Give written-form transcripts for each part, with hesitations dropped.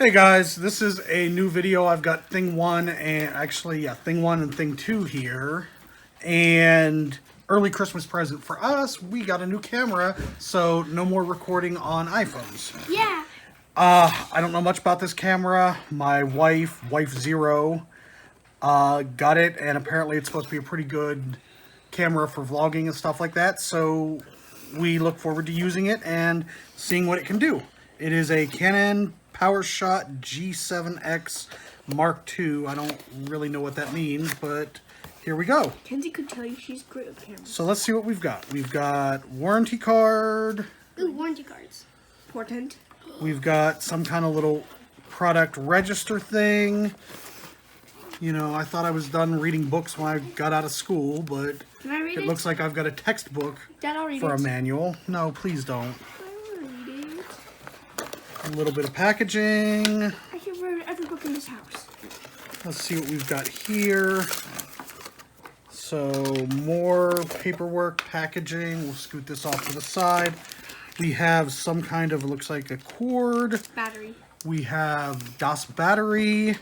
Hey guys, this is a new video. I've got thing 1 and actually thing 1 and thing 2 here. And early Christmas present for us, we got a new camera, so no more recording on iPhones. Yeah. I don't know much about this camera. My wife Zero, got it, and apparently it's supposed to be a pretty good camera for vlogging and stuff like that. So we look forward to using it and seeing what it can do. It is a Canon PowerShot G7X Mark II. I don't really know what that means, but here we go. Kenzie could tell you she's great with cameras. So let's see what we've got. We've got warranty card. Ooh, warranty cards. Important. We've got some kind of little product register thing. You know, I thought I was done reading books when I got out of school, but Can I read it? it looks like I've got a textbook Dad, I'll read for it. a manual. No, please don't. I'll read it. A little bit of packaging. I can read every book in this house. Let's see what we've got here. So, more paperwork, packaging. We'll scoot this off to the side. We have some kind of, looks like a cord. Battery. We have DOS battery,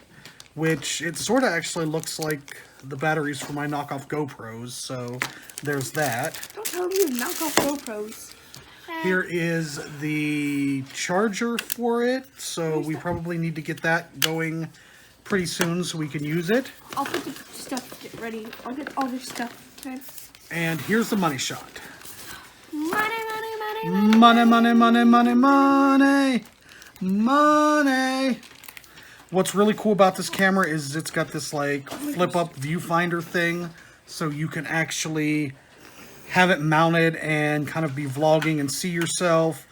which it sort of actually looks like the batteries for my knockoff GoPros, so there's that. Don't tell me you knock off GoPros. Here is the charger for it, so we probably need to get that going pretty soon so we can use it. I'll put the stuff get ready. I'll get all this stuff. Okay. And here's the money shot. Money, money, money, Money, money, money, money, money, money. What's really cool about this camera is it's got this like flip up viewfinder thing, so you can actually have it mounted and kind of be vlogging and see yourself.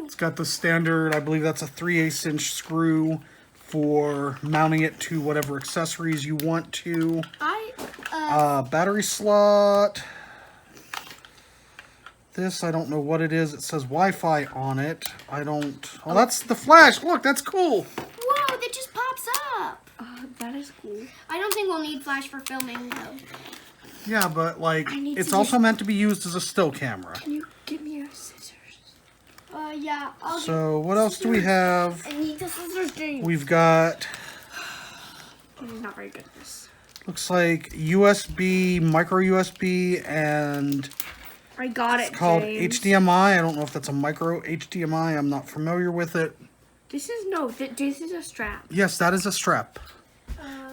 It's got the standard, I believe that's a 3/8 inch screw for mounting it to whatever accessories you want to. Battery slot. This, I don't know what it is. It says Wi-Fi on it. I don't... Oh, that's the flash. Look, that's cool. Whoa, that just pops up. That is cool. I don't think we'll need flash for filming though. Yeah, but like, need it's to also meant to be used as a still camera. Can you give me your scissors? Yeah, I'll So, what else do we have? I need the scissors, James. We've got... This is not very good. This. Looks like USB, micro USB, and I got it, it's called James. HDMI. I don't know if that's a micro HDMI. I'm not familiar with it. This is no. This is a strap. Yes, that is a strap.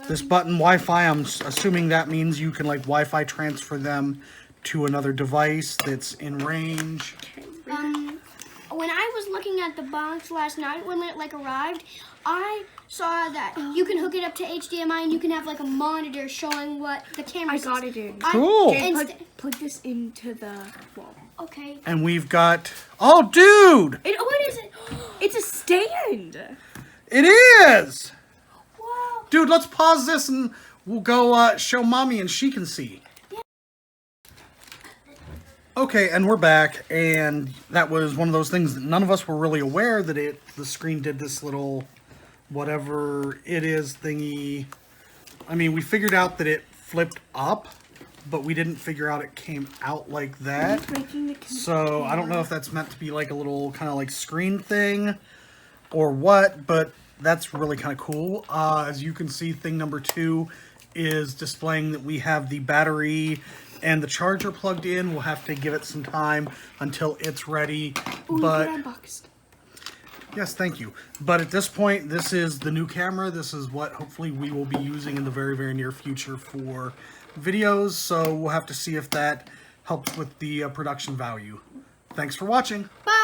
This button Wi-Fi, I'm assuming that means you can like Wi-Fi transfer them to another device that's in range. when I was looking at the box last night when it like arrived, I saw that you can hook it up to HDMI and you can have like a monitor showing what the camera I says. got it in. Cool. James, plug this into the wall. Okay. And we've got... Oh, dude! What is it? It's a stand. It is! Whoa. Dude, let's pause this and we'll go show Mommy and she can see. Okay, and we're back, and that was one of those things that none of us were really aware that the screen did this little whatever it is thingy. I mean, we figured out that it flipped up, but we didn't figure out it came out like that. So I don't know if that's meant to be like a little kind of like screen thing or what, but that's really kind of cool. As you can see, thing number 2 is displaying that we have the battery and the charger plugged in. We'll have to give it some time until it's ready. Ooh, but unboxed. yes, thank you. But at this point, this is the new camera. This is what hopefully we will be using in the very, very near future for videos. So we'll have to see if that helps with the production value. Thanks for watching. Bye.